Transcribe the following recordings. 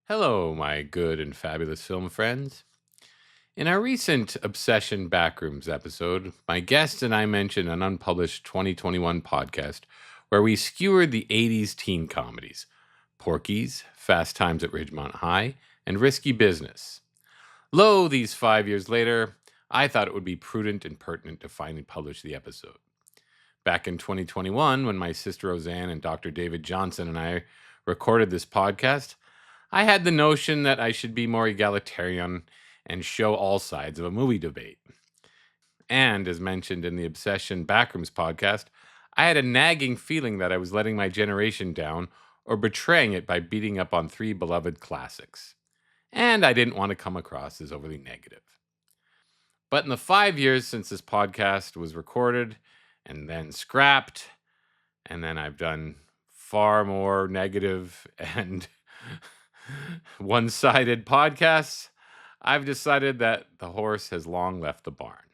Hello, my good and fabulous film friends. In our recent Obsession Backroooms episode, my guest and I mentioned an unpublished 2021 podcast where we skewered the 80s teen comedies Porky's, Fast Times at Ridgemont High, and Risky Business. Lo, these 5 years later, I thought it would be prudent and pertinent to finally publish the episode. Back in 2021, when my sister Roseanne and Dr. David Johnson and I recorded this podcast, I had the notion that I should be more egalitarian and show all sides of a movie debate. And as mentioned in the Obsession Backrooms podcast, I had a nagging feeling that I was letting my generation down or betraying it by beating up on three beloved classics. And I didn't want to come across as overly negative. But in the 5 years since this podcast was recorded and then scrapped, and then I've done far more negative and one-sided podcasts, I've decided that the horse has long left the barn.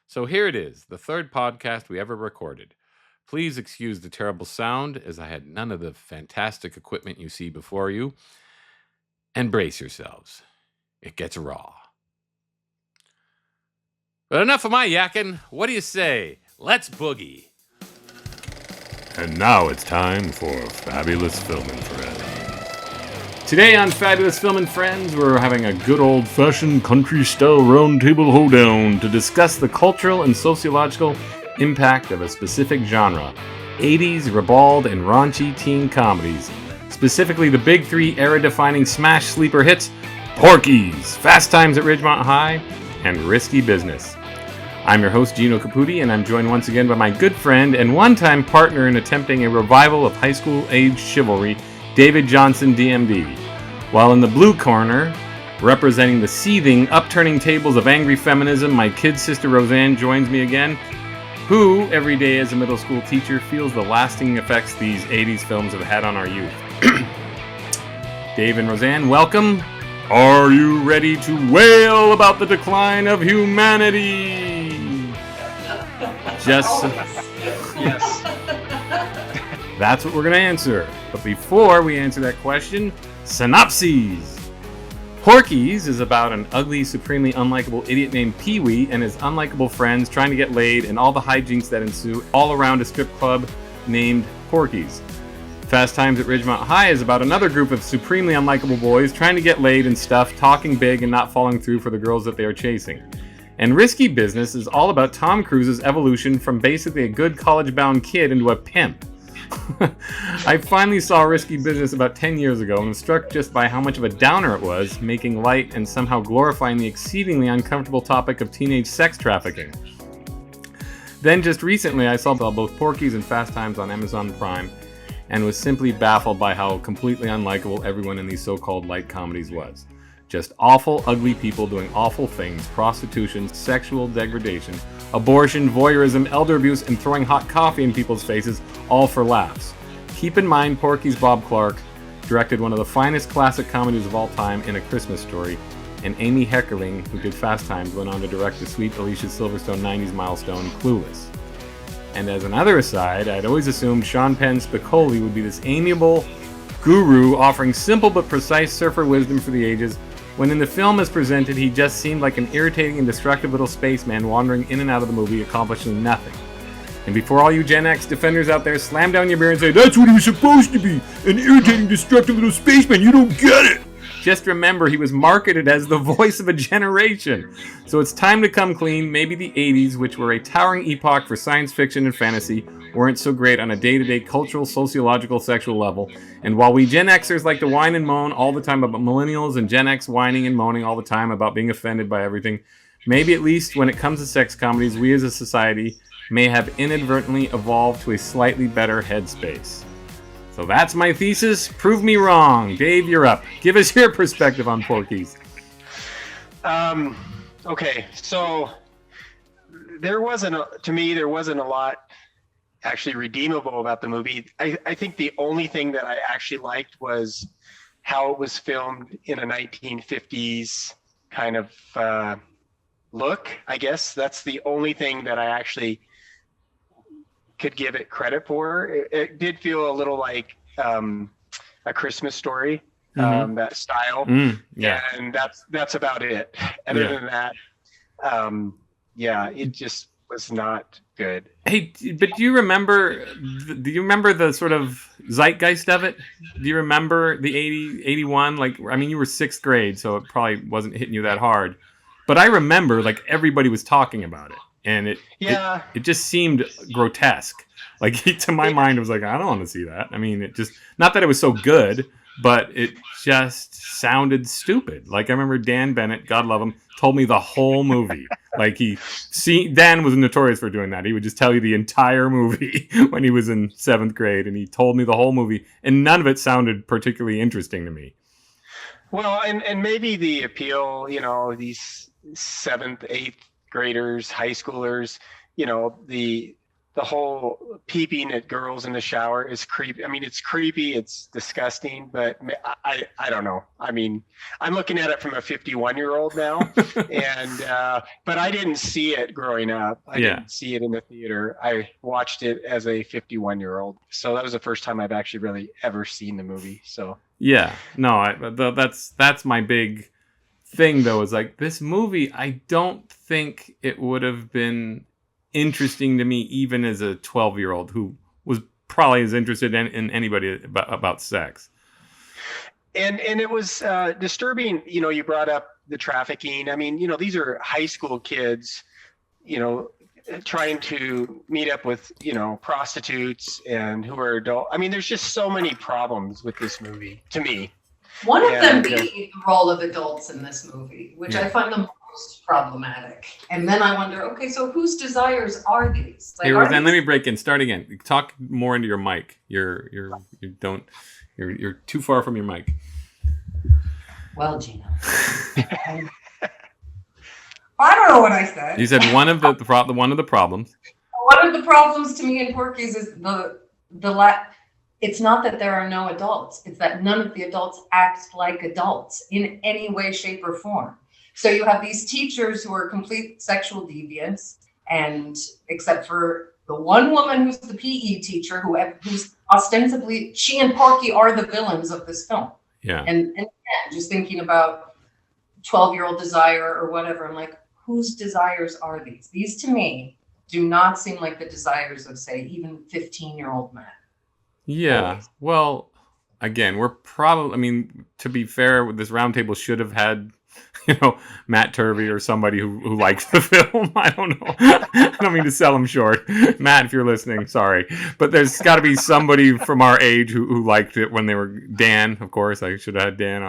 So here it is, the third podcast we ever recorded. Please excuse the terrible sound, as I had none of the fantastic equipment you see before you. And brace yourselves. It gets raw. But enough of my yakking. What do you say? Let's boogie. And now it's time for Fabulous Film and Friends. Today on Fabulous Film and Friends, we're having a good old-fashioned country-style round-table hoedown to discuss the cultural and sociological impact of a specific genre, 80s ribald and raunchy teen comedies, specifically the big three era-defining smash sleeper hits, Porky's, Fast Times at Ridgemont High, and Risky Business. I'm your host, Gino Caputi, and I'm joined once again by my good friend and one-time partner in attempting a revival of high school-age chivalry, David Johnson, DMD. While in the blue corner, representing the seething, upturning tables of angry feminism, my kid sister Roseanne joins me again, who, every day as a middle school teacher, feels the lasting effects these 80s films have had on our youth. Dave and Roseanne, welcome. Are you ready to wail about the decline of humanity? Just... Yes. That's what we're going to answer. But before we answer that question, synopses. Porky's is about an ugly, supremely unlikable idiot named Pee-wee and his unlikable friends trying to get laid and all the hijinks that ensue all around a strip club named Porky's. Fast Times at Ridgemont High is about another group of supremely unlikable boys trying to get laid and stuff, talking big and not falling through for the girls that they are chasing. And Risky Business is all about Tom Cruise's evolution from basically a good college-bound kid into a pimp. I finally saw Risky Business about 10 years ago and was struck just by how much of a downer it was, making light and somehow glorifying the exceedingly uncomfortable topic of teenage sex trafficking. Then just recently I saw both Porky's and Fast Times on Amazon Prime and was simply baffled by how completely unlikable everyone in these so-called light comedies was. Just awful, ugly people doing awful things, prostitution, sexual degradation, abortion, voyeurism, elder abuse, and throwing hot coffee in people's faces, all for laughs. Keep in mind Porky's Bob Clark directed one of the finest classic comedies of all time in A Christmas Story, and Amy Heckerling, who did Fast Times, went on to direct the sweet Alicia Silverstone 90s milestone, Clueless. And as another aside, I'd always assumed Sean Penn Spicoli would be this amiable guru offering simple but precise surfer wisdom for the ages, when in the film as presented, he just seemed like an irritating and destructive little spaceman wandering in and out of the movie, accomplishing nothing. And before all you Gen X defenders out there slam down your beer and say, "That's what he was supposed to be, an irritating, destructive little spaceman, you don't get it!" Just remember, he was marketed as the voice of a generation. So it's time to come clean. Maybe the 80s, which were a towering epoch for science fiction and fantasy, weren't so great on a day-to-day cultural, sociological, sexual level. And while we Gen Xers like to whine and moan all the time about millennials and Gen X whining and moaning all the time about being offended by everything, maybe at least when it comes to sex comedies, we as a society may have inadvertently evolved to a slightly better headspace. So that's my thesis. Prove me wrong. Dave, you're up. Give us your perspective on Porky's. Okay, so there wasn't a lot actually redeemable about the movie. I think the only thing that I actually liked was how it was filmed in a 1950s kind of look. I guess that's the only thing that I actually could give it credit for. It did feel a little like A Christmas Story, that style. Yeah. And that's about it. Other than that, it just was not good. Hey, but do you remember the sort of zeitgeist of it? Do you remember the 81? Like, I mean, you were 6th grade, so it probably wasn't hitting you that hard. But I remember, like, everybody was talking about it. And it just seemed grotesque. Like, to my mind, it was like, I don't want to see that. I mean, it just, not that it was so good, but it just sounded stupid. Like, I remember Dan Bennett, God love him, told me the whole movie. Like, Dan was notorious for doing that. He would just tell you the entire movie when he was in 7th grade, and he told me the whole movie, and none of it sounded particularly interesting to me. Well, and maybe the appeal, these 7th, 8th graders, high schoolers, the whole peeping at girls in the shower is creepy. I mean, it's creepy, it's disgusting, but I don't know. I mean, I'm looking at it from a 51-year-old now, and but I didn't see it growing up. I didn't see it in the theater. I watched it as a 51-year-old. So that was the first time I've actually really ever seen the movie. So yeah, no, that's my big thing though. Is like, this movie, I don't think it would have been interesting to me even as a 12-year-old who was probably as interested in anybody about sex. And it was disturbing. You brought up the trafficking. I mean, these are high school kids, trying to meet up with, prostitutes and who are adult. I mean, there's just so many problems with this movie to me. One of them being the role of adults in this movie, which I find the most problematic. And then I wonder, okay, so whose desires are these? Like, let me break in. Start again. Talk more into your mic. You're too far from your mic. Well, Gina. I don't know what I said. You said one of the problems. One of the problems to me in Porky's is it's not that there are no adults. It's that none of the adults act like adults in any way, shape, or form. So you have these teachers who are complete sexual deviants, and except for the one woman who's the PE teacher, who's ostensibly, she and Porky are the villains of this film. Yeah. And just thinking about 12-year-old desire or whatever, I'm like, whose desires are these? These to me do not seem like the desires of, say, even 15-year-old men. Yeah. Well, again, we're probably, I mean, to be fair, this roundtable should have had, Matt Turvey or somebody who likes the film. I don't know. I don't mean to sell him short. Matt, if you're listening, sorry. But there's got to be somebody from our age who liked it when they were, Dan, of course. I should have had Dan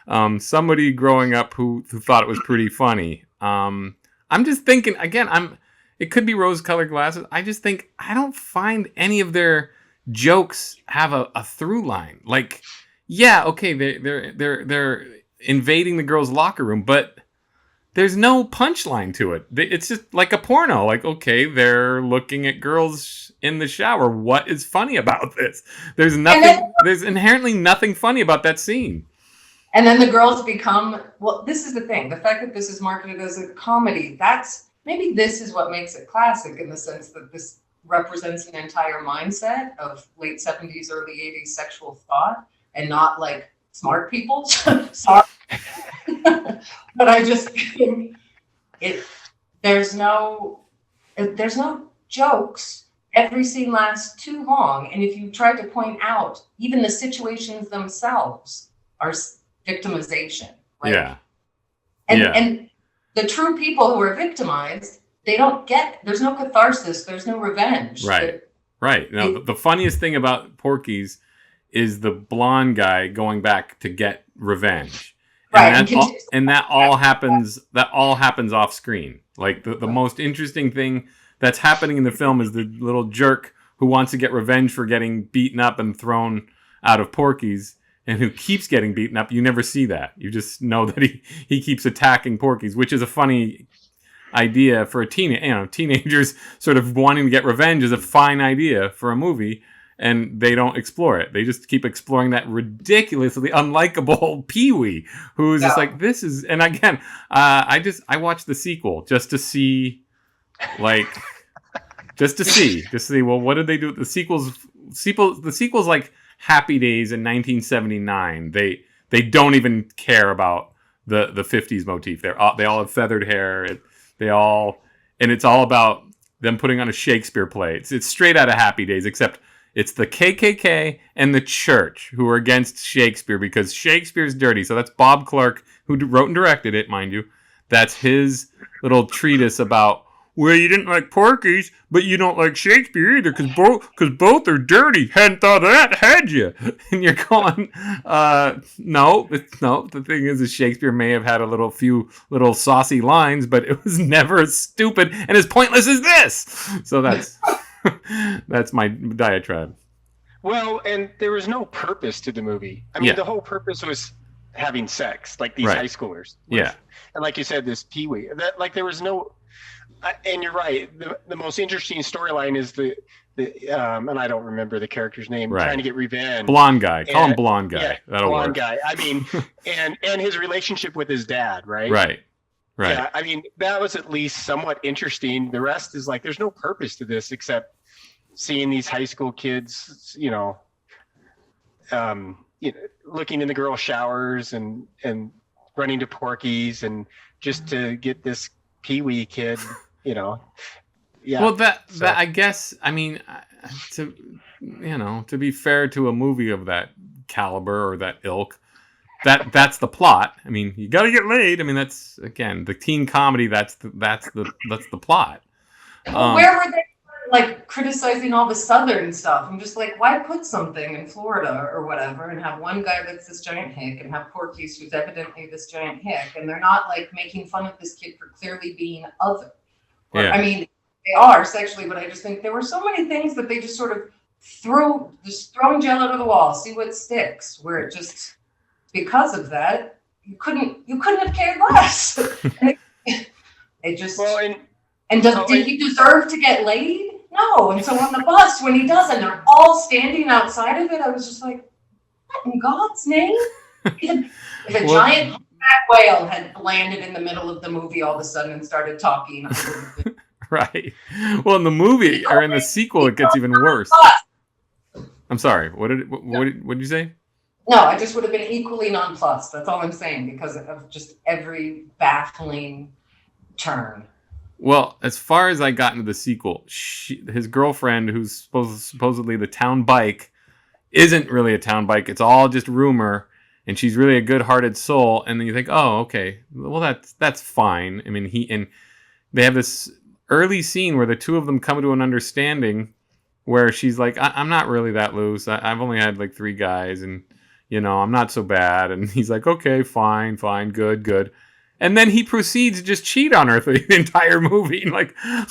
on. Somebody growing up who thought it was pretty funny. I'm just thinking, again, it could be rose-colored glasses. I just think I don't find any of their jokes have a through line. Like, yeah, okay, they're invading the girls' locker room, but there's no punchline to it. It's just like a porno. Like, okay, they're looking at girls in the shower. What is funny about this? There's nothing. There's inherently nothing funny about that scene. And then the girls become, well, this is the thing. The fact that this is marketed as a comedy, maybe this is what makes it classic, in the sense that this represents an entire mindset of late 70s, early 80s sexual thought, and not like smart people. Sorry. But I just think there's no jokes. Every scene lasts too long. And if you try to point out, even the situations themselves are victimization. Right? Yeah. And the true people who are victimized, there's no catharsis, there's no revenge. Right. Now, the funniest thing about Porky's is the blonde guy going back to get revenge. And that all happens off screen. Like, the most interesting thing that's happening in the film is the little jerk who wants to get revenge for getting beaten up and thrown out of Porky's, and who keeps getting beaten up. You never see that. You just know that he keeps attacking Porky's, which is a funny idea for a teenagers sort of wanting to get revenge is a fine idea for a movie, and they don't explore it. They just keep exploring that ridiculously unlikable Pee-wee, who's just like, this is, and again, I watched the sequel just to see, well, what did they do? The sequel's like Happy Days in 1979. They don't even care about the 50s motif. They all have feathered hair. And it's all about them putting on a Shakespeare play. It's straight out of Happy Days, except it's the KKK and the church who are against Shakespeare because Shakespeare's dirty. So that's Bob Clark, who wrote and directed it, mind you. That's his little treatise about, well, you didn't like Porky's, but you don't like Shakespeare either because both are dirty. Hadn't thought of that, had you? And you're going, no. The thing is Shakespeare may have had a few little saucy lines, but it was never as stupid and as pointless as this. So that's my diatribe. Well, and there was no purpose to the movie. I mean, the whole purpose was having sex, like these high schoolers. Yeah. And like you said, this Pee-wee. That, like, there was no... And you're right. The most interesting storyline is the and I don't remember the character's name. Right. Trying to get revenge. Blonde guy. Call him blonde guy. Yeah, that'll blonde work. guy. I mean, and his relationship with his dad, right? Right. Yeah. I mean, that was at least somewhat interesting. The rest is like, there's no purpose to this except seeing these high school kids, looking in the girl showers and running to Porky's and just to get this Pee-wee kid, Yeah. Well, that I guess, I mean, to be fair to a movie of that caliber or that ilk, that's the plot. I mean, you got to get laid. I mean, that's, again, the teen comedy. That's the plot. Where were they like criticizing all the Southern stuff? I'm just like, why put something in Florida or whatever and have one guy that's this giant hick and have Porky's who's evidently this giant hick, and they're not like making fun of this kid for clearly being other. Yeah. I mean, they are sexually, but I just think there were so many things that they just sort of throwing gel to the wall, see what sticks. Where it just, because of that, you couldn't have cared less. It just did he deserve to get laid? No. And so on the bus, when he does, and they're all standing outside of it, I was just like, what in God's name? If a giant humpback whale had landed in the middle of the movie all of a sudden and started talking, I would have been... Right. Well, in the movie or in the sequel, it gets even worse. I'm sorry. What did you say? No, I just would have been equally nonplussed. That's all I'm saying, because of just every baffling turn. Well, as far as I got into the sequel, his girlfriend, who's supposedly the town bike, isn't really a town bike. It's all just rumor, and she's really a good-hearted soul. And then you think, oh, okay, well that's fine. I mean, they have this early scene where the two of them come to an understanding, where she's like, I'm not really that loose. I've only had like 3 guys, and I'm not so bad. And he's like, okay, fine, good. And then he proceeds to just cheat on her through the entire movie. Like, all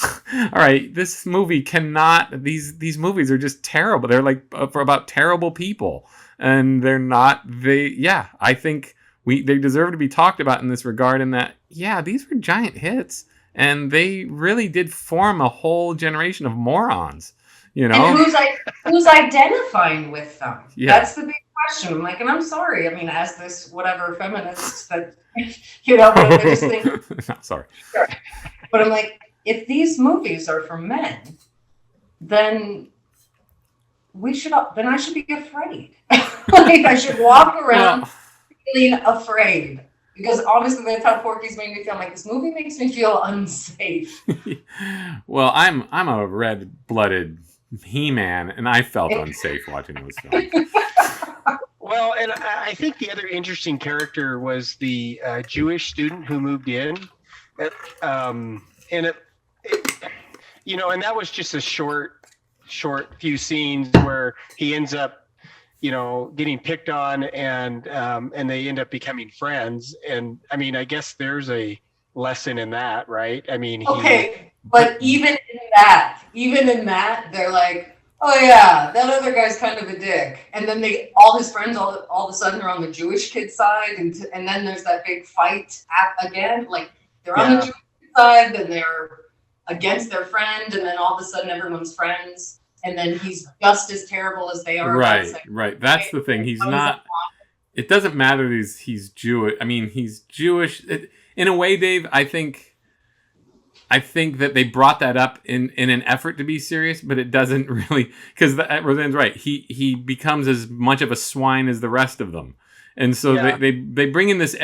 right, this movie cannot. These movies are just terrible. They're like for about terrible people, and they're not. I think they deserve to be talked about in this regard. In that, these were giant hits, and they really did form a whole generation of morons. And who's identifying with them? Yeah. That's the big question. I'm like, and I'm sorry. I mean, as this whatever feminist that but I just think. No, sorry. Sure. But I'm like, if these movies are for men, then I should be afraid. Like, I should walk around feeling afraid. Because obviously that's how Porky's made me feel. Like, this movie makes me feel unsafe. Well, I'm a red-blooded He-Man, and I felt unsafe watching those films. Well, and I think the other interesting character was the Jewish student who moved in, and and that was just a short few scenes where he ends up, getting picked on, and they end up becoming friends. And I mean, I guess there's a lesson in that, right? I mean, but even in that, they're like, oh yeah, that other guy's kind of a dick. And then all his friends all of a sudden are on the Jewish kid's side, and then there's that big fight again. Like, they're on the Jewish side, then they're against their friend, and then all of a sudden everyone's friends, and then he's just as terrible as they are. Right. That's the thing. He's not. It doesn't matter that he's Jewish. I mean, he's Jewish in a way, Dave. I think that they brought that up in an effort to be serious, but it doesn't really, because Roseanne's right. He becomes as much of a swine as the rest of them. And so Yeah. they bring in this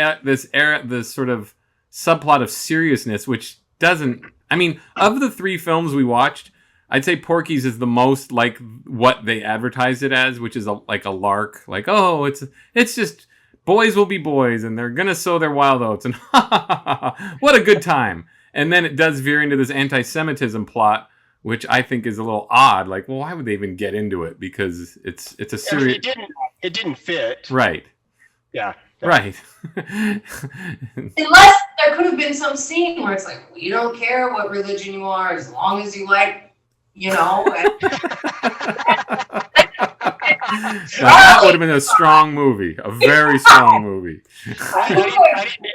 sort of subplot of seriousness, which doesn't. I mean, of the 3 films we watched, I'd say Porky's is the most like what they advertised it as, which is like a lark. Like, oh, it's just boys will be boys, and they're gonna sow their wild oats, and what a good time. And then it does veer into this anti-Semitism plot, which I think is a little odd. Like, well, why would they even get into it? Because it's a serious. It didn't fit. Right. Yeah. Right. Unless there could have been some scene where it's like, we don't care what religion you are, as long as you like, you know. Now, that would have been a strong movie, a very strong movie.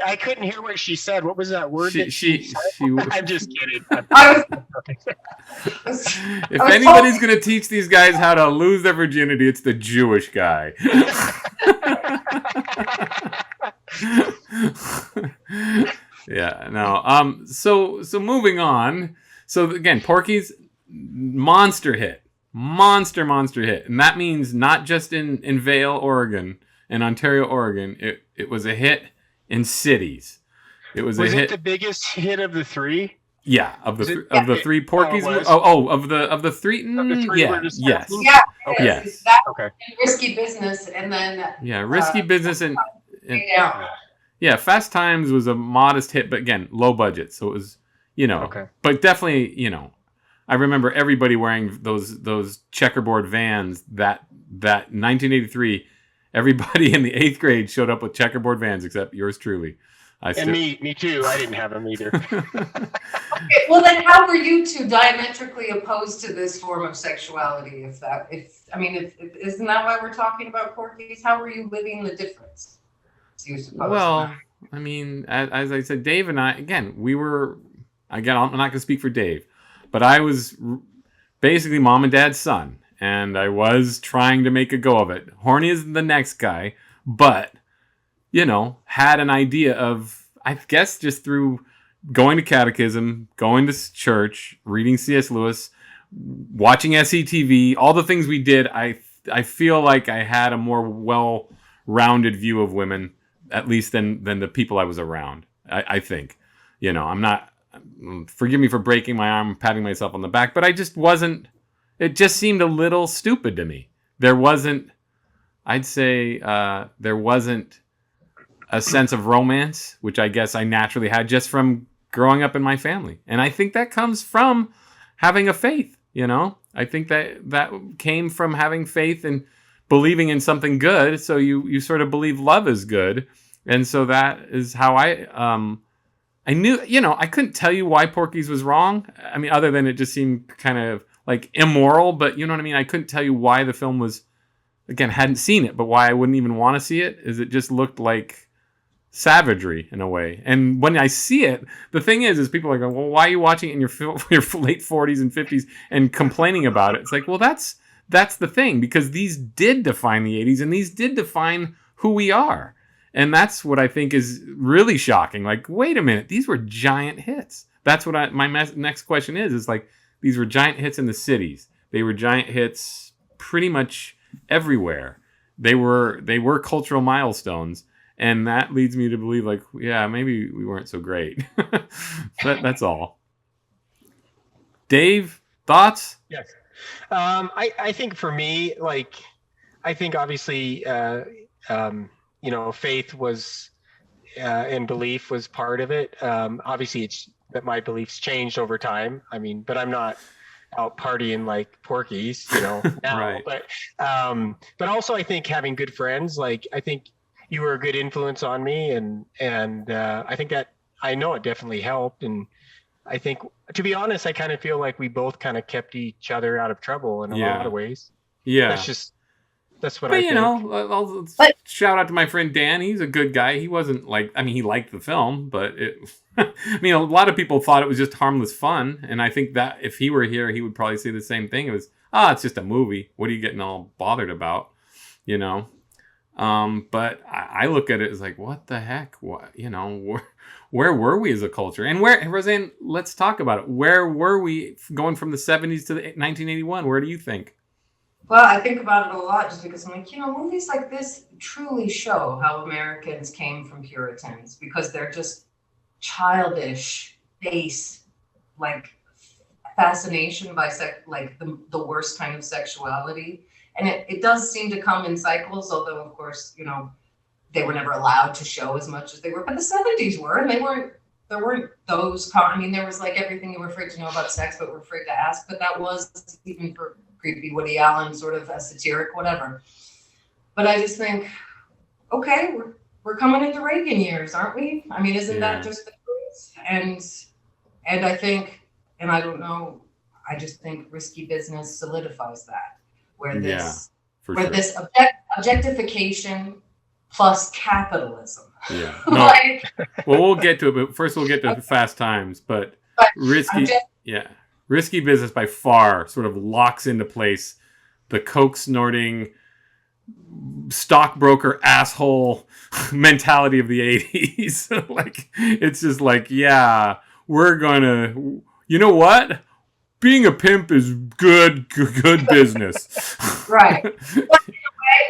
I couldn't hear what she said. What was that word? She I'm just kidding. If anybody's going to teach these guys how to lose their virginity, it's the Jewish guy. Yeah, no. So moving on. So again, Porky's monster hit. Monster hit. And that means not just in Vail, Oregon, and Ontario, Oregon. It was a hit in cities. Was it the biggest hit of the 3? Yeah, of the 3 Porky's. Of the 3. Yes. Yeah. Okay. Yes. Okay. Risky Business, and then Risky Business and Fast Times was a modest hit, but again, low budget. So it was, okay. But definitely, I remember everybody wearing those checkerboard Vans. That 1983, everybody in the 8th grade showed up with checkerboard Vans, except yours truly. Me too. I didn't have them either. Okay, well then, how were you two diametrically opposed to this form of sexuality? Isn't that why we're talking about Porky's? How were you living the difference? You suppose? Well, I mean, as I said, Dave and I, again, I'm not going to speak for Dave, but I was basically mom and dad's son, and I was trying to make a go of it. Horny as the next guy, but, had an idea of, I guess, just through going to catechism, going to church, reading C.S. Lewis, watching SCTV, all the things we did, I feel like I had a more well-rounded view of women, at least than the people I was around. I think, I'm not. Forgive me for breaking my arm, patting myself on the back, but I just wasn't. It just seemed a little stupid to me. There wasn't. I'd say there wasn't a sense of romance, which I guess I naturally had just from growing up in my family, and I think that comes from having a faith. I think that came from having faith and believing in something good, so you sort of believe love is good, and so that is how I knew, I couldn't tell you why Porky's was wrong. I mean, other than it just seemed kind of like immoral, but you know what I mean? I couldn't tell you why the film was, again, hadn't seen it, but why I wouldn't even want to see it is it just looked like savagery in a way. And when I see it, the thing is people are going, well, why are you watching it in your late 40s and 50s and complaining about it? It's like, well, that's the thing, because these did define the 80s and these did define who we are. And that's what I think is really shocking. Like, wait a minute, these were giant hits. That's what my next question is like, these were giant hits in the cities. They were giant hits pretty much everywhere. They were cultural milestones. And that leads me to believe, like, yeah, maybe we weren't so great. That's all. Dave, thoughts? Yes. I think for me, like, I think obviously, faith was and belief was part of it. Obviously, it's that my beliefs changed over time. I mean, but I'm not out partying like Porky's, now. Right. But also, I think having good friends, like, I think you were a good influence on me, and I think that I know it definitely helped. And I think, to be honest, I kind of feel like we both kind of kept each other out of trouble in a lot of ways. Yeah, that's what I think. I'll shout out to my friend Dan. He's a good guy. He wasn't like, he liked the film, but a lot of people thought it was just harmless fun. And I think that if he were here, he would probably say the same thing. It was, it's just a movie. What are you getting all bothered about? But I look at it as like, what the heck? What, where were we as a culture? And Roseanne, let's talk about it. Where were we going from the 70s to the 1981? Where do you think? Well, I think about it a lot just because I'm like, movies like this truly show how Americans came from Puritans because they're just childish, base, like fascination by like the worst kind of sexuality. And it does seem to come in cycles, although of course, they were never allowed to show as much as they were, but the 70s were, and there weren't those, there was like everything you were afraid to know about sex, but were afraid to ask, but that was even for creepy Woody Allen, sort of a satiric, whatever. But I just think, okay, we're coming into Reagan years, aren't we? Isn't that just the truth? And I think, and I don't know, I just think Risky Business solidifies that, where this objectification plus capitalism. Yeah. No. Well, we'll get to it, but first we'll get to Fast Times. But Risky Business by far sort of locks into place the coke snorting stockbroker asshole mentality of the 80s. Like, it's just like, yeah, we're gonna, you know what? Being a pimp is good business. Right.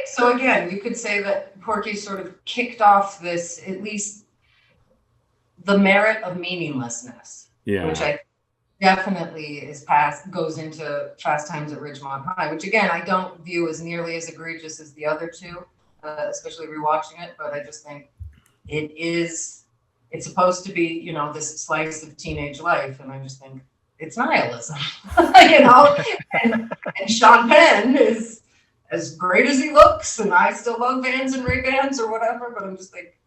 So again, you could say that Porky sort of kicked off this, at least the merit of meaninglessness, which I definitely goes into Fast Times at Ridgemont High, which again, I don't view as nearly as egregious as the other two, especially rewatching it, but I just think it's supposed to be, this slice of teenage life, and I just think it's nihilism, and Sean Penn is as great as he looks, and I still love Vans and Ray-Bans or whatever, but I'm just like,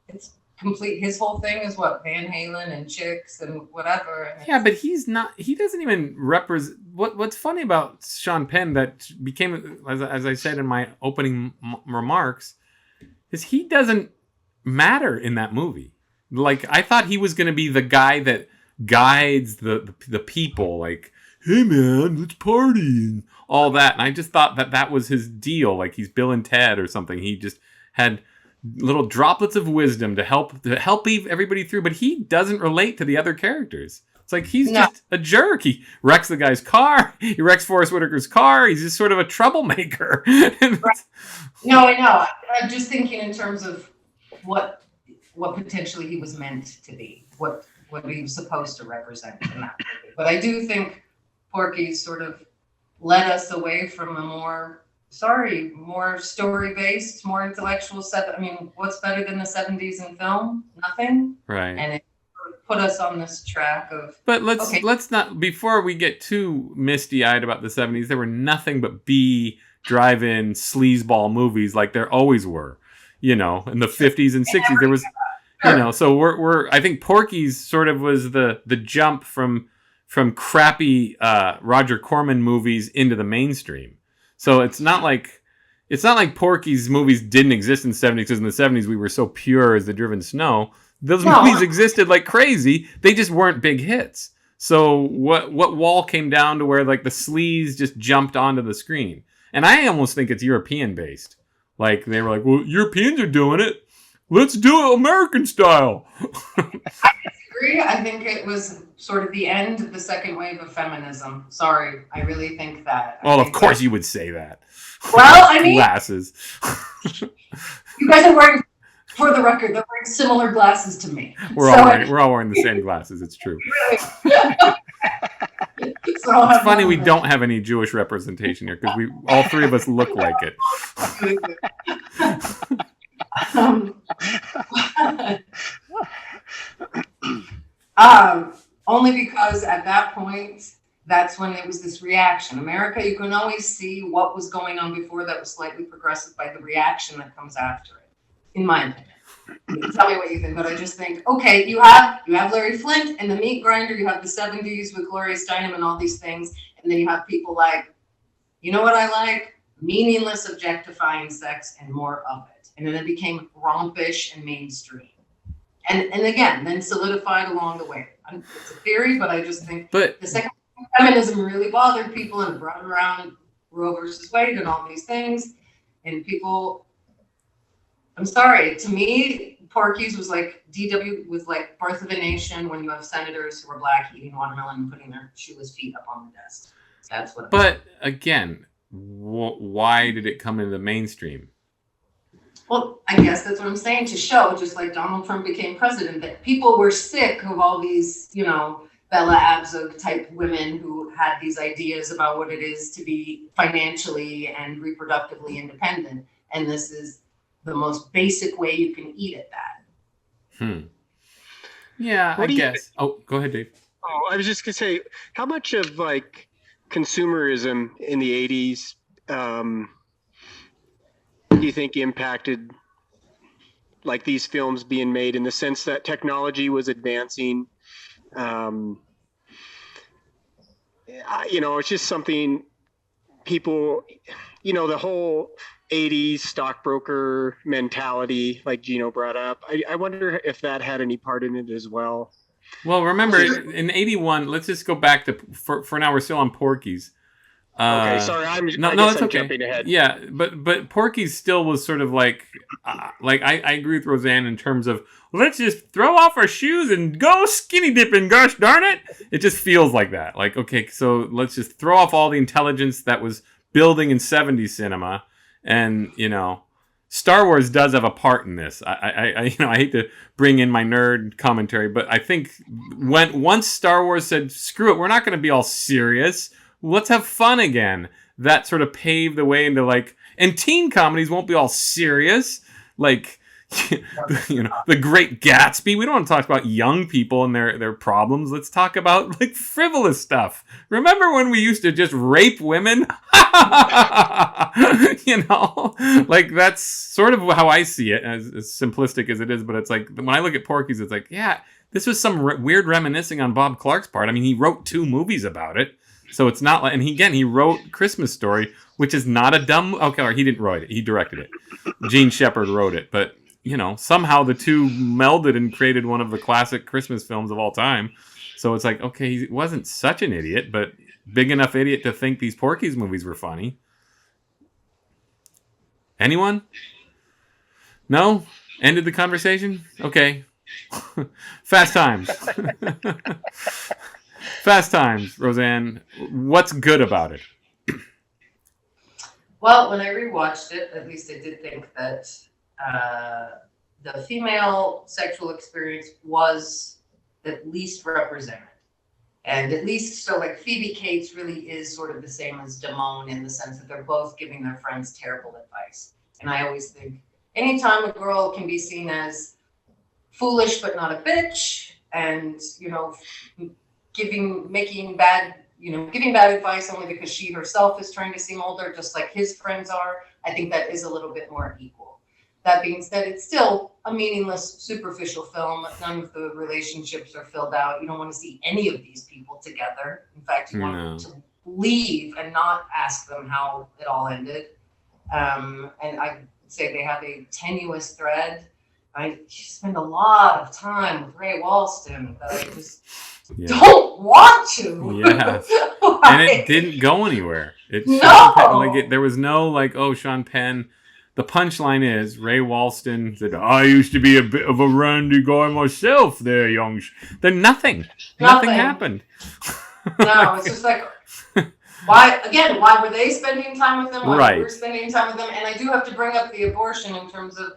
it's complete. His whole thing is what, Van Halen and chicks and whatever. And but he doesn't even represent, what's funny about Sean Penn that became, as I said in my opening remarks, is he doesn't matter in that movie. Like, I thought he was going to be the guy that guides the people, like, hey man, let's party and all that. And I just thought that was his deal. Like, he's Bill and Ted or something. He just had little droplets of wisdom to help everybody through, but he doesn't relate to the other characters. It's like he's just a jerk. He wrecks the guy's car. He wrecks Forrest Whitaker's car. He's just sort of a troublemaker. Right. No, I know. I'm just thinking in terms of what potentially he was meant to be, what he was supposed to represent in that movie. But I do think Porky sort of led us away from a more story-based, more intellectual set. What's better than the 70s in film? Nothing. Right. And it put us on this track of... But let's not, before we get too misty-eyed about the 70s, there were nothing but B drive-in sleazeball movies like there always were. In the 50s and 60s, there was... so I think Porky's sort of was the jump from crappy Roger Corman movies into the mainstream. So it's not like Porky's movies didn't exist in the 70s, because in the 70s we were so pure as the driven snow. Those movies existed like crazy. They just weren't big hits. So what wall came down to where like the sleaze just jumped onto the screen? And I almost think it's European based. Like they were like, well, Europeans are doing it. Let's do it American style. I disagree. I think it was sort of the end of the second wave of feminism. Sorry, I really think that. Well, of course you would say that. Well, glasses. You guys are wearing, for the record, they're wearing similar glasses to me. We're all wearing the same glasses. It's true. It's funny we don't have any Jewish representation here because all three of us look like it. Only because at that point, that's when it was this reaction. America, you can always see what was going on before that was slightly progressive by the reaction that comes after it, in my opinion. You can tell me what you think, but I just think, okay, you have Larry Flint and the meat grinder, you have the 70s with Gloria Steinem and all these things, and then you have people like, you know what I like? Meaningless objectifying sex and more of it. And then it became rompish and mainstream. And again, then solidified along the way. It's a theory, but I just think the second feminism really bothered people and brought around Roe versus Wade and all these things. And people, I'm sorry, to me, Porky's was like DW with like Birth of a Nation when you have senators who are black eating watermelon and putting their shoeless feet up on the desk. That's what. But again, why did it come into the mainstream? Well, I guess that's what I'm saying, to show, just like Donald Trump became president, that people were sick of all these, Bella Abzug type women who had these ideas about what it is to be financially and reproductively independent. And this is the most basic way you can eat at that. Yeah, I guess. Oh, go ahead, Dave. Oh, I was just gonna say, how much of like consumerism in the 80s do you think impacted like these films being made, in the sense that technology was advancing? It's just something people, the whole 80s stockbroker mentality, like Gino brought up. I wonder if that had any part in it as well. Well, remember, in 81, let's just go back to, for now, we're still on Porky's. Okay, sorry, I'm jumping ahead. Yeah, but Porky's still was sort of like I agree with Roseanne in terms of, let's just throw off our shoes and go skinny dipping, gosh darn it. It just feels like that. Like, okay, so let's just throw off all the intelligence that was building in 70s cinema. And, Star Wars does have a part in this. I hate to bring in my nerd commentary, but I think once Star Wars said, screw it, we're not going to be all serious, let's have fun again, that sort of paved the way into and teen comedies won't be all serious. Like, The Great Gatsby. We don't want to talk about young people and their problems. Let's talk about frivolous stuff. Remember when we used to just rape women? That's sort of how I see it, as simplistic as it is. But it's when I look at Porky's, it's yeah, this was some weird reminiscing on Bob Clark's part. I mean, he wrote 2 movies about it. So it's not and he wrote Christmas Story, which is not a dumb, okay, or he didn't write it, he directed it. Gene Shepard wrote it, but somehow the two melded and created one of the classic Christmas films of all time. So it's okay, he wasn't such an idiot, but big enough idiot to think these Porky's movies were funny. Anyone? No? Ended the conversation? Okay. Fast Times. Fast Times, Roseanne. What's good about it? Well, when I rewatched it, at least I did think that the female sexual experience was at least represented. And at least, so Phoebe Cates really is sort of the same as Damone, in the sense that they're both giving their friends terrible advice. And I always think anytime a girl can be seen as foolish but not a bitch, and, giving bad advice only because she herself is trying to seem older, just like his friends are, I think that is a little bit more equal. That being said, it's still a meaningless, superficial film. None of the relationships are filled out. You don't want to see any of these people together. In fact, you want to leave and not ask them how it all ended. And I would say they have a tenuous thread. I spend a lot of time with Ray Walston that I just don't want to. Yeah. And it didn't go anywhere. There was no Sean Penn. The punchline is Ray Walston said, I used to be a bit of a randy guy myself there, young. Then nothing happened. No, it's just why were they spending time with them? Why we were spending time with them? And I do have to bring up the abortion in terms of,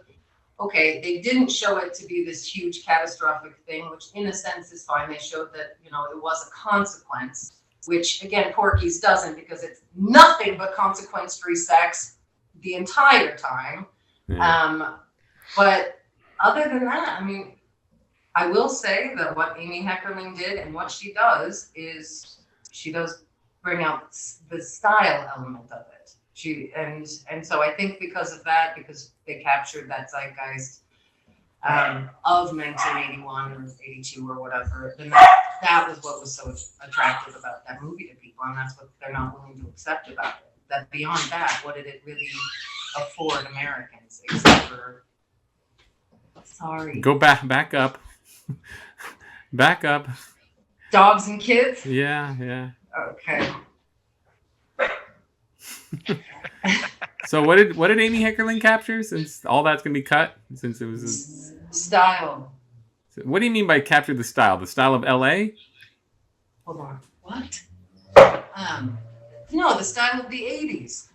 okay, they didn't show it to be this huge catastrophic thing, which in a sense is fine. They showed that, it was a consequence, which again, Porky's doesn't, because it's nothing but consequence-free sex the entire time. Yeah. But other than that, I mean, I will say that what Amy Heckerling did and what she does is she does bring out the style element of it. And so I think because of that, because they captured that zeitgeist of 1981 or 82 or whatever, then that was what was so attractive about that movie to people, and that's what they're not willing to accept about it. That beyond that, what did it really afford Americans, except for, sorry. Go back up. Back up. Dogs and kids? Yeah. Okay. So what did Amy Heckerling capture, since all that's gonna be cut, since it was style? What do you mean by capture the style? The style of LA? Hold on. What? No, the style of the 80s.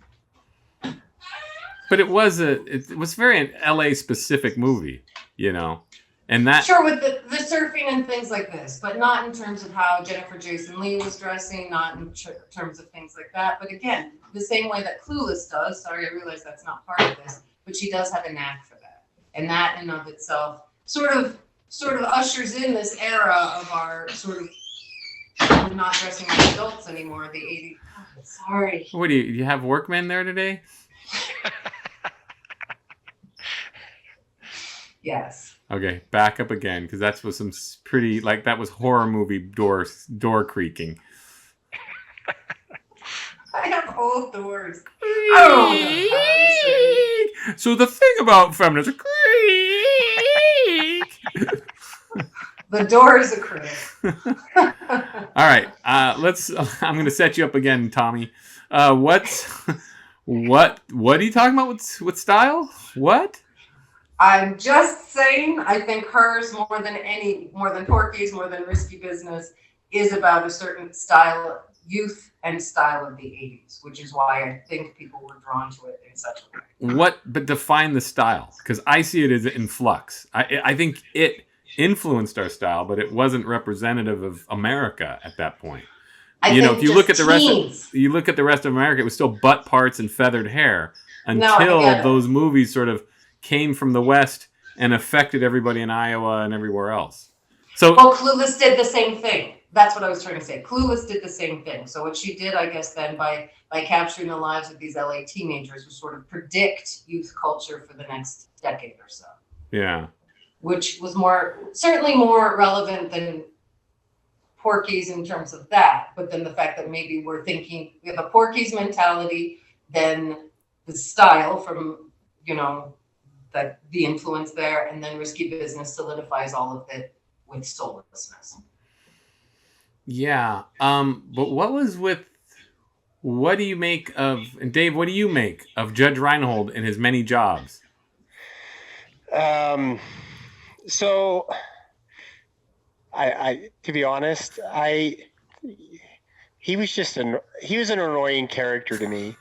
But it was very an LA specific movie, you know, and that Sure, with the surfing and things like this, but not in terms of how Jennifer Jason Leigh was dressing, not in terms of things like that. But again, the same way that Clueless does. Sorry, I realize that's not part of this, but she does have a knack for that, and that in of itself sort of ushers in this era of our sort of we're not dressing like adults anymore. The 80s. Oh, sorry. What do you have workmen there today? Yes. Okay, back up again, because that's was some pretty, like, that was horror movie door creaking. I have old doors. I So the thing about feminism, creak. The door is a critic. All right, I'm going to set you up again, Tommy. What are you talking about with style? What? I'm just saying, I think hers more than Porky's, more than Risky Business, is about a certain style, youth and style of the 80s, which is why I think people were drawn to it in such a way. But define the style, because I see it as in flux. I think it influenced our style, but it wasn't representative of America at that point. If you look at the rest of America, it was still butt parts and feathered hair until those movies sort of came from the West and affected everybody in Iowa and everywhere else. So, Clueless did the same thing. That's what I was trying to say. Clueless did the same thing. So what she did, I guess, then by capturing the lives of these LA teenagers was sort of predict youth culture for the next decade or so. Yeah. Which was certainly more relevant than Porky's in terms of that. But then the fact that maybe we have a Porky's mentality, then the style from, the influence there, and then Risky Business solidifies all of it with soullessness. Yeah. But what do you make of, and Dave, what do you make of Judge Reinhold and his many jobs? So I to be honest, he was an annoying character to me.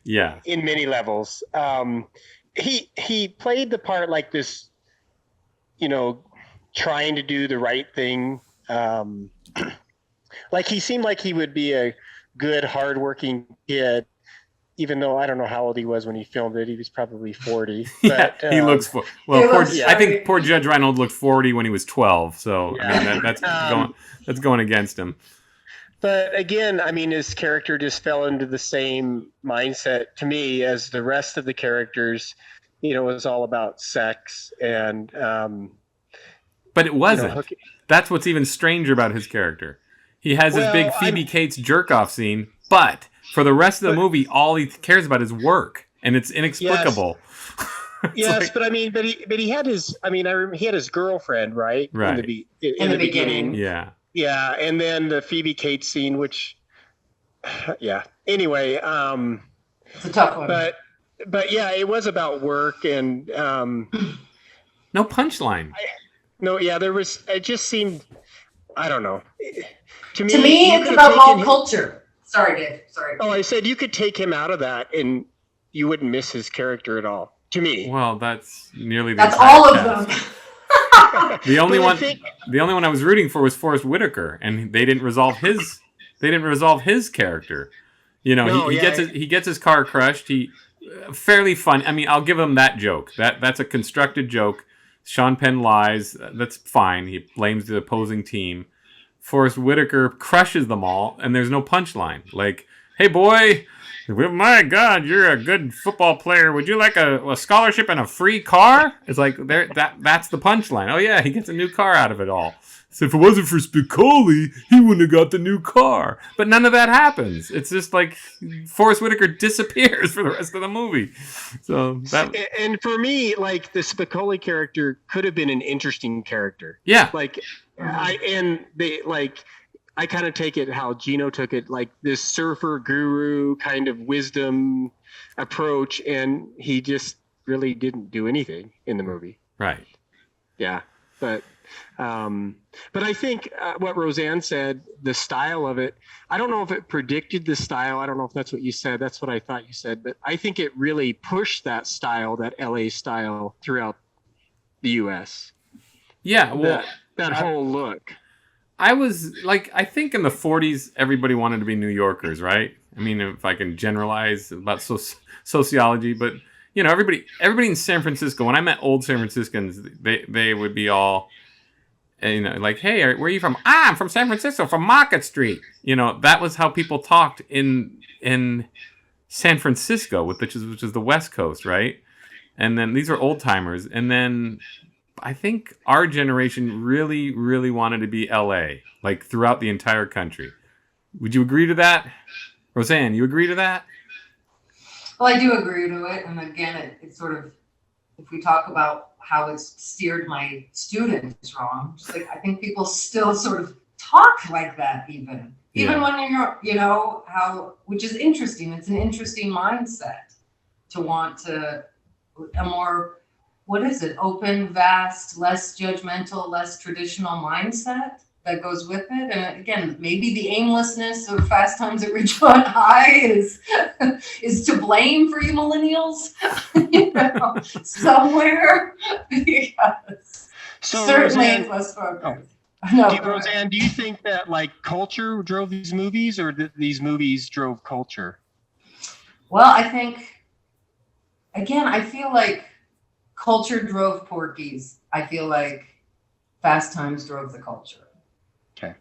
Yeah. In many levels. He played the part like this, trying to do the right thing. Like he seemed like he would be a good, hardworking kid, even though I don't know how old he was when he filmed it. He was probably 40. But, he looks I think poor Judge Reinhold looked 40 when he was 12. So yeah. I mean, that's going against him. But again, I mean, his character just fell into the same mindset to me as the rest of the characters. It was all about sex and. But it wasn't. That's what's even stranger about his character. He has his big Phoebe Cates jerk-off scene, but for the rest of the movie, all he cares about is work, and it's inexplicable. Yes, but he had his. I mean, he had his girlfriend, right? Right. In the beginning. Yeah. Yeah, and then the Phoebe Cates scene, which, yeah. Anyway, it's a tough one. But yeah, it was about work and no punchline. There was. It just seemed. I don't know. To me, it's about mall culture. Sorry, Dave. Sorry. Oh, I said you could take him out of that, and you wouldn't miss his character at all. To me. Well, that's nearly. That's all of them. The only one I was rooting for was Forrest Whitaker, and they didn't resolve his. They didn't resolve his character. He gets his car crushed. He fairly fun. I mean, I'll give him that joke. That's a constructed joke. Sean Penn lies. That's fine. He blames the opposing team. Forrest Whitaker crushes them all, and there's no punchline. Like, hey boy, my God, you're a good football player. Would you like a scholarship and a free car? It's like that's the punchline. Oh yeah, he gets a new car out of it all. So if it wasn't for Spicoli, he wouldn't have got the new car. But none of that happens. It's just like Forrest Whitaker disappears for the rest of the movie. So and for me, like the Spicoli character could have been an interesting character. Yeah. Like I kind of take it how Gino took it, like this surfer guru kind of wisdom approach, and he just really didn't do anything in the movie. Right. Yeah. But But I think what Roseanne said, the style of it, I don't know if it predicted the style. I don't know if that's what you said. That's what I thought you said. But I think it really pushed that style, that LA style, throughout the U.S. Yeah, well, that whole look. I think in the 40s, everybody wanted to be New Yorkers, right? I mean, if I can generalize about sociology, but everybody in San Francisco, when I met old San Franciscans, they would be all, like, hey, where are you from? I'm from San Francisco, from Market Street. That was how people talked in San Francisco, which is the West Coast, right? And then these are old timers, and then I think our generation really, really wanted to be LA, like throughout the entire country. Would you agree to that? Roseanne, you agree to that? Well, I do agree to it. And again, it's sort of, if we talk about how it's steered my students wrong, just like I think people still sort of talk like that even when you're, which is interesting. It's an interesting mindset to want to a more, what is it? Open, vast, less judgmental, less traditional mindset that goes with it. And again, maybe the aimlessness of Fast Times at Ridgemont High is to blame for you millennials, somewhere. Because certainly it's less focused. Roseanne, do you think that like culture drove these movies, or that these movies drove culture? Well, I think, again, I feel like culture drove Porky's. I feel like Fast Times drove the culture. Okay.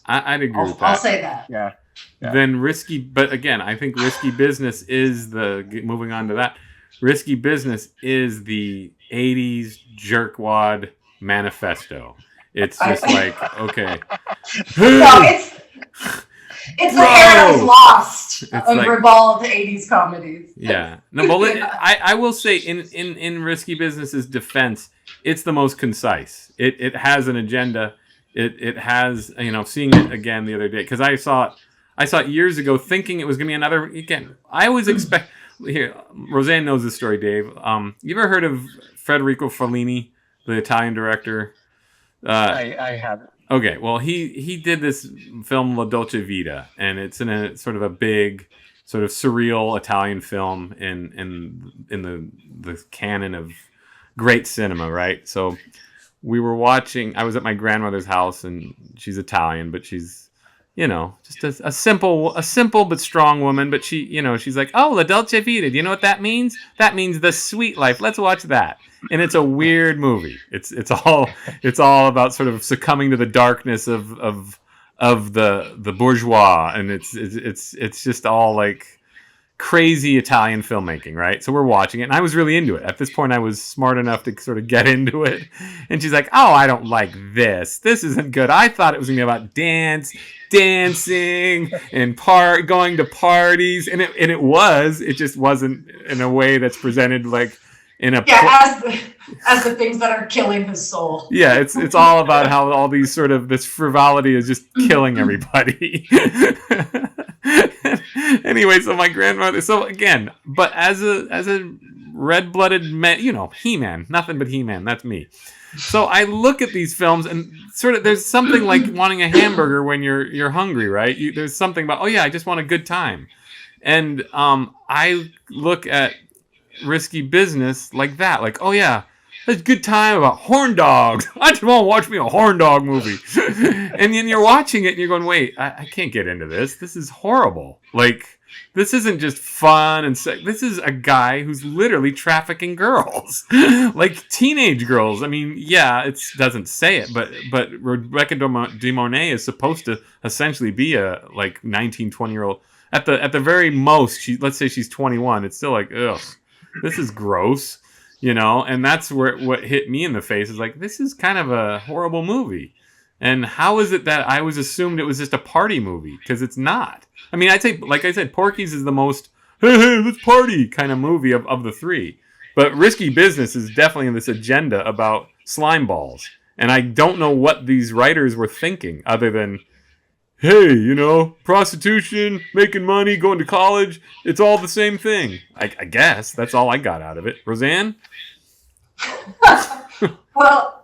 I'd agree with that. I'll say that. Yeah. Then but again, I think Risky Business is moving on to that. Risky Business is the 80s jerkwad manifesto. It's just like, okay. No, it's the Paradise Lost of like, ribald 80s comedies. Yeah. No, but I will say in Risky Business's defense, it's the most concise. It has an agenda. It has, seeing it again the other day, because I saw it years ago thinking it was going to be another, again, I always expect, here, Roseanne knows this story, Dave. You ever heard of Federico Fellini, the Italian director? I haven't. Okay, well, he did this film La Dolce Vita, and it's in a sort of a big, sort of surreal Italian film in the canon of great cinema, right? So we were watching. I was at my grandmother's house, and she's Italian, but she's, just a simple but strong woman. But she's like, oh, La Dolce Vita. Do you know what that means? That means the sweet life. Let's watch that. And it's a weird movie. It's all about sort of succumbing to the darkness of the bourgeois, and it's just all like crazy Italian filmmaking, right? So we're watching it, and I was really into it. At this point, I was smart enough to sort of get into it. And she's like, "Oh, I don't like this. This isn't good. I thought it was gonna be about dancing, and going to parties, and it was. It just wasn't in a way that's presented like." As the things that are killing his soul. Yeah, it's all about how all these sort of this frivolity is just killing everybody. Anyway, so my grandmother. So again, but as a red-blooded man, He-Man, nothing but He-Man. That's me. So I look at these films and sort of there's something like wanting a hamburger when you're hungry, right? There's something about I just want a good time, and I look at Risky Business like that, like, oh yeah, that's a good time about horn dogs. I just want to watch me a horn dog movie. And then you're watching it and you're going, wait, I can't get into this. This is horrible. Like, this isn't just fun and this is a guy who's literally trafficking girls, like teenage girls. I mean, yeah, it doesn't say it, but Rebecca De Mornay is supposed to essentially be a like 19, 20-year-old. At the very most, let's say she's 21. It's still like, ugh. This is gross, and that's what hit me in the face is like, this is kind of a horrible movie. And how is it that I was assumed it was just a party movie? Because it's not. I mean, I'd say, like I said, Porky's is the most, hey, let's party kind of movie of the three. But Risky Business is definitely in this agenda about slime balls. And I don't know what these writers were thinking other than, hey, prostitution, making money, going to college, it's all the same thing. I guess that's all I got out of it. Roseanne? Well,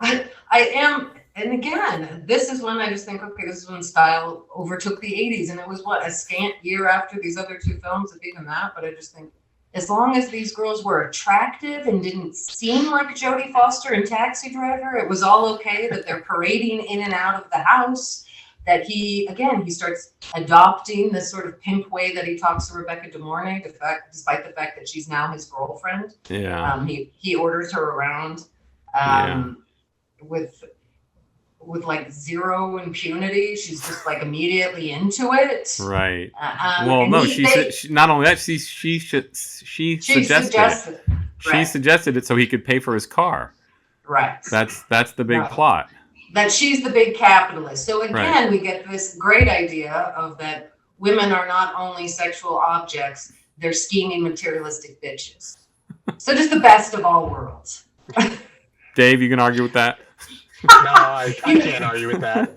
I am, and again, this is when I just think, okay, this is when style overtook the 80s, and it was what, a scant year after these other two films, if even that. But I just think, as long as these girls were attractive and didn't seem like Jodie Foster in Taxi Driver, it was all okay that they're parading in and out of the house. That he starts adopting this sort of pimp way that he talks to Rebecca De Mornay, despite the fact that she's now his girlfriend. Yeah. He orders her around with like zero impunity. She's just like immediately into it. Right. Well, no, not only that, she suggested it. She suggested it so he could pay for his car. Right. That's the big plot. That she's the big capitalist. So again, we get this great idea of that women are not only sexual objects, they're scheming materialistic bitches. So just the best of all worlds. Dave, you can argue with that? No, I can't argue with that.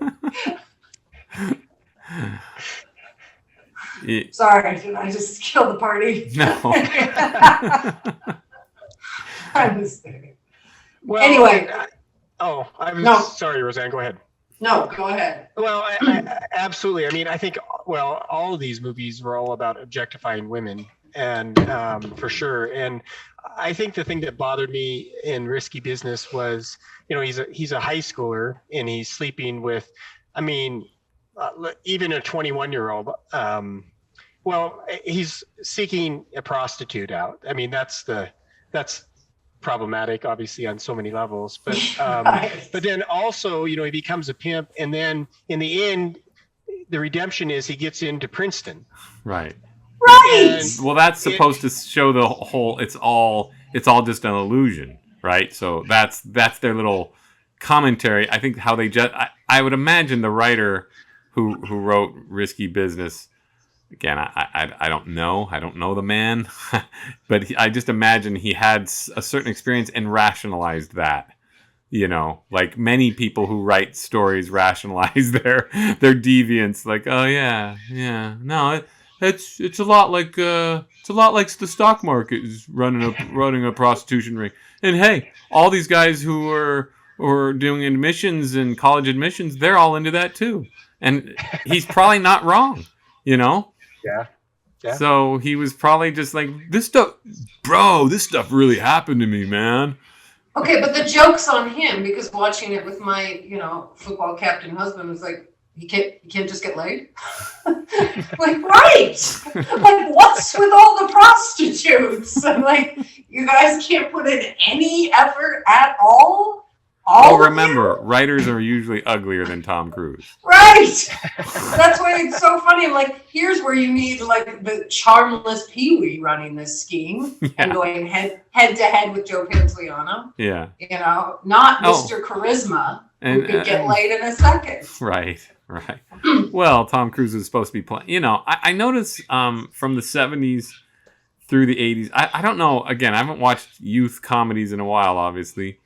Sorry, did I just kill the party? No. I'm just kidding. Well, anyway. Sorry, Roseanne, go ahead. No, go ahead. Well, I absolutely. I mean, I think, all of these movies were all about objectifying women, and for sure. And I think the thing that bothered me in Risky Business was, he's a high schooler and he's sleeping with, even a 21-year-old. He's seeking a prostitute out. I mean, that's problematic, obviously, on so many levels. But but then also, he becomes a pimp, and then in the end, the redemption is he gets into Princeton. Right. Right. Well, that's supposed to show the whole. It's all just an illusion, right? So that's their little commentary. I think how they just. I would imagine the writer who wrote Risky Business. Again, I don't know. I don't know the man, but I just imagine he had a certain experience and rationalized that. Like many people who write stories rationalize their deviance. Like, oh yeah, no, it's a lot like the stock market is running a prostitution ring. And hey, all these guys who are doing admissions and college admissions, they're all into that too. And he's probably not wrong, Yeah. So he was probably just like, this stuff really happened to me, man. Okay, but the joke's on him, because watching it with my, football captain husband was like, you can't just get laid? Like, right. Like, what's with all the prostitutes? I'm like, you guys can't put in any effort at all? Remember, writers are usually uglier than Tom Cruise. Right. That's why it's so funny. I'm like, here's where you need like the charmless Pee-wee running this scheme and going head to head with Joe Pantoliano. Yeah. Not Mr. Charisma, who could get laid in a second. Right. Well, Tom Cruise is supposed to be playing. I noticed from the 70s through the 80s. I don't know. Again, I haven't watched youth comedies in a while, obviously.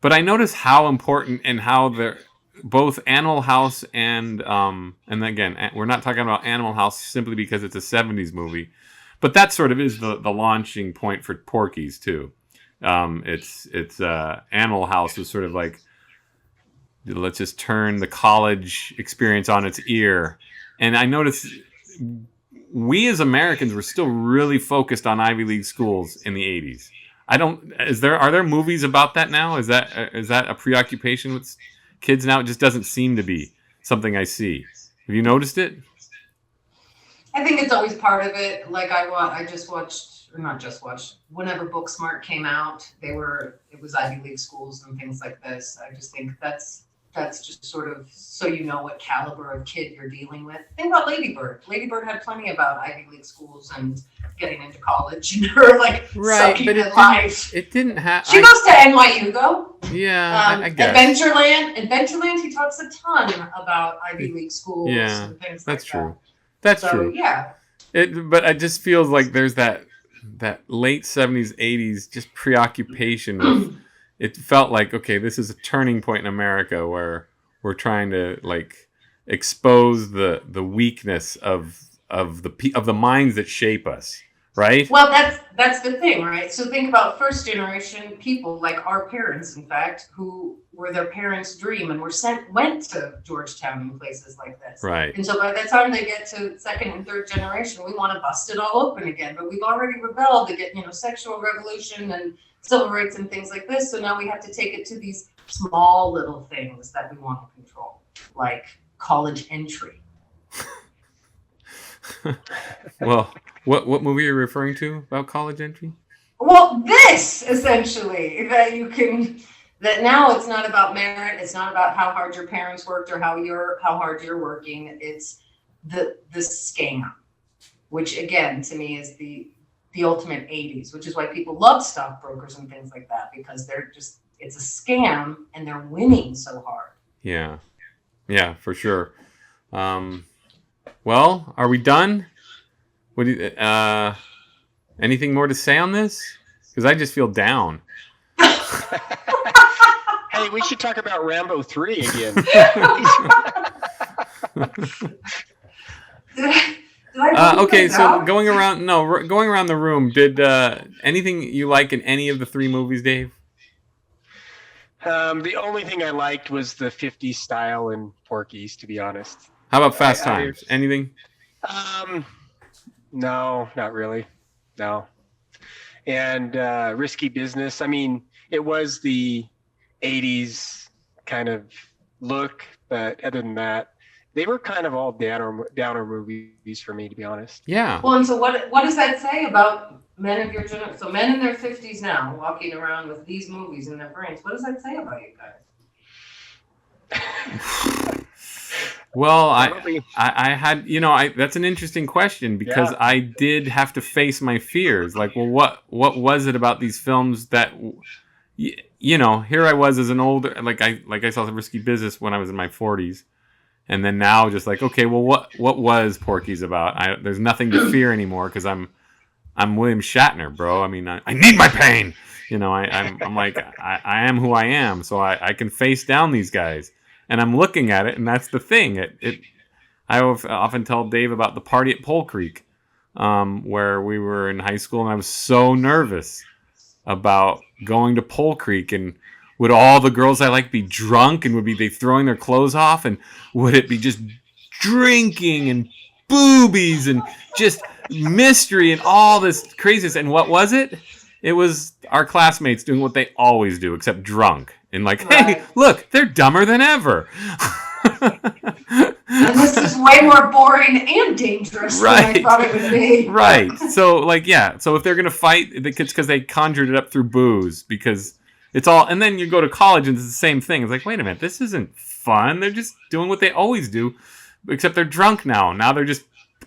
But I noticed how important and how they're both Animal House and again, we're not talking about Animal House simply because it's a 70s movie, but that sort of is the launching point for Porky's too. It's Animal House was sort of like, let's just turn the college experience on its ear. And I noticed we as Americans were still really focused on Ivy League schools in the 80s. Are there movies about that now? Is that a preoccupation with kids now? It just doesn't seem to be something I see. Have you noticed it? I think it's always part of it. Like whenever Booksmart came out, it was Ivy League schools and things like this. I just think that's just sort of so you know what caliber of kid you're dealing with. Think about Lady Bird. Lady Bird had plenty about Ivy League schools and getting into college and her sucking at life. It didn't have. She goes to NYU though. Yeah, I guess. Adventureland, he talks a ton about Ivy League schools and things like that. True. That's true. Yeah. But it just feels like there's that late 70s, 80s just preoccupation with. It felt like, okay, this is a turning point in America where we're trying to expose the weakness of the minds that shape us, right? Well, that's the thing, right? So think about first generation people like our parents, in fact, who were their parents' dream and went to Georgetown and places like this. Right. And so by the time they get to second and third generation, we want to bust it all open again. But we've already rebelled to get, sexual revolution and civil rights and things like this. So now we have to take it to these small little things that we want to control, like college entry. Well, what movie are you referring to about college entry? Well, this essentially that now it's not about merit. It's not about how hard your parents worked or how hard you're working. It's the scam, which again to me is the ultimate 80s, which is why people love stockbrokers and things like that, because it's a scam and they're winning so hard. Yeah, for sure. Well, are we done? What do you, anything more to say on this? Because I just feel down. Hey, we should talk about Rambo 3 again. Okay, so going around the room, did anything you like in any of the 3 movies, Dave? The only thing I liked was the 50s style in Porky's, to be honest. How about Fast Times? Anything? No, not really. No. And Risky Business. I mean, it was the 80s kind of look, but other than that, they were kind of all downer movies for me, to be honest. Yeah. Well, and so what does that say about men of your generation? So men in their 50s now walking around with these movies in their brains. What does that say about you guys? Well, I had, that's an interesting question, because I did have to face my fears. Like, well, what was it about these films that, here I was as an older, like I saw Risky Business when I was in my 40s. And then now just like, okay, well, what was Porky's about? There's nothing to fear anymore, because I'm William Shatner, bro. I mean, I need my pain. I'm like, I am who I am. So I can face down these guys. And I'm looking at it, and that's the thing. I often tell Dave about the party at Pole Creek, where we were in high school, and I was so nervous about going to Pole Creek, and would all the girls I like be drunk, and would they throwing their clothes off, and would it be just drinking and boobies and just mystery and all this craziness? And what was it? It was our classmates doing what they always do, except drunk. And like, hey, look, they're dumber than ever. And this is way more boring and dangerous than I thought it would be. Right. So, like, yeah. So if they're going to fight, it's because they conjured it up through booze, because it's all... And then you go to college and it's the same thing. It's like, wait a minute, this isn't fun. They're just doing what they always do, except they're drunk now. Now they're just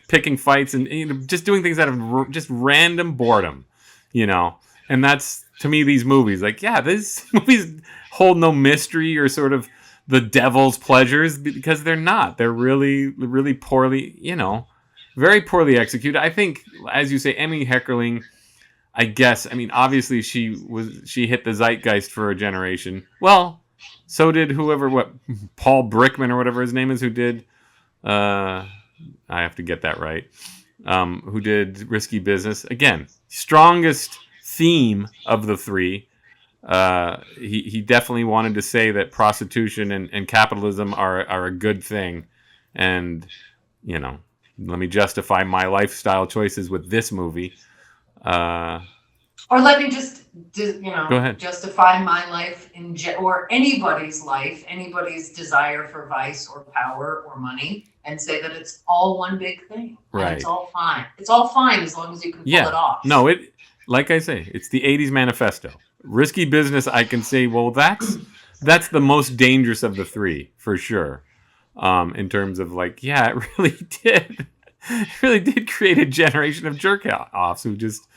picking fights and just doing things out of just random boredom, And that's, to me, these movies. Like, yeah, these movies hold no mystery or sort of the devil's pleasures, because they're not. They're really, really poorly, very poorly executed. I think, as you say, Emmy Heckerling, I guess, I mean, obviously she hit the zeitgeist for a generation. Well, so did Paul Brickman or whatever his name is, who did, I have to get that right, who did Risky Business. Again, strongest theme of the 3. He definitely wanted to say that prostitution and capitalism are a good thing, and let me justify my lifestyle choices with this movie, or let me just go ahead. Justify my life or anybody's life, anybody's desire for vice or power or money, and say that it's all one big thing. Right. And it's all fine. It's all fine as long as you can pull it off. No, like I say, it's the 80s manifesto. Risky Business, I can say, well, that's the most dangerous of the 3, for sure. In terms of like, yeah, it really did. It really did create a generation of jerk-offs who just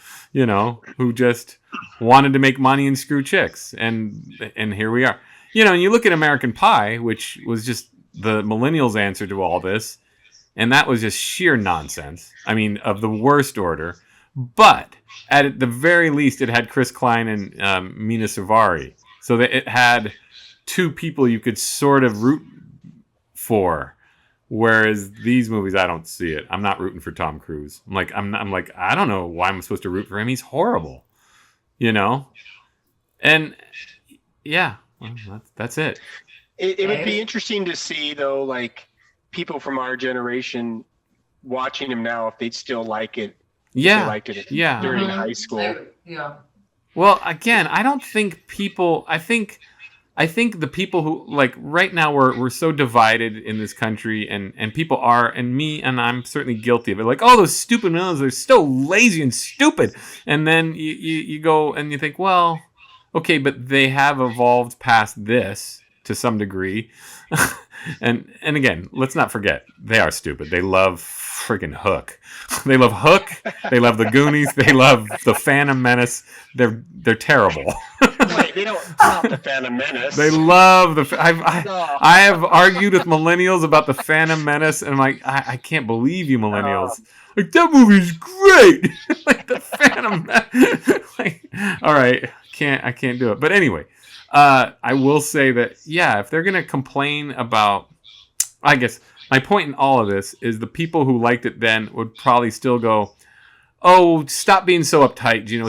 wanted to make money and screw chicks. And here we are. And you look at American Pie, which was just the millennials' answer to all this, and that was just sheer nonsense. I mean, of the worst order. But at the very least, it had Chris Klein and Mina Suvari, so that it had 2 people you could sort of root for. Whereas these movies, I don't see it. I'm not rooting for Tom Cruise. I'm like, I don't know why I'm supposed to root for him. He's horrible, you know? And yeah, well, that's it. It would be interesting to see, though, like people from our generation watching him now, if they'd still like it. Yeah. They liked it Yeah. during high school. Yeah. Well, again, I don't think people. I think the people who, like, right now we're so divided in this country, and people are, and me, and I'm certainly guilty of it. Like, oh, those stupid millennials, they're so lazy and stupid. And then you go and you think, well, okay, but they have evolved past this to some degree. and again, let's not forget, they are stupid. They love freaking Hook. They love Hook. They love the Goonies. They love the Phantom Menace. They're terrible. Wait, they don't love the Phantom Menace. They love the. I have argued with millennials about the Phantom Menace, and I'm like, I can't believe you millennials. Like, that movie's great. Like the Phantom Menace. Like, all right, I can't do it. But anyway, I will say that, yeah, if they're gonna complain about, I guess my point in all of this is the people who liked it then would probably still go, oh, stop being so uptight, Gino.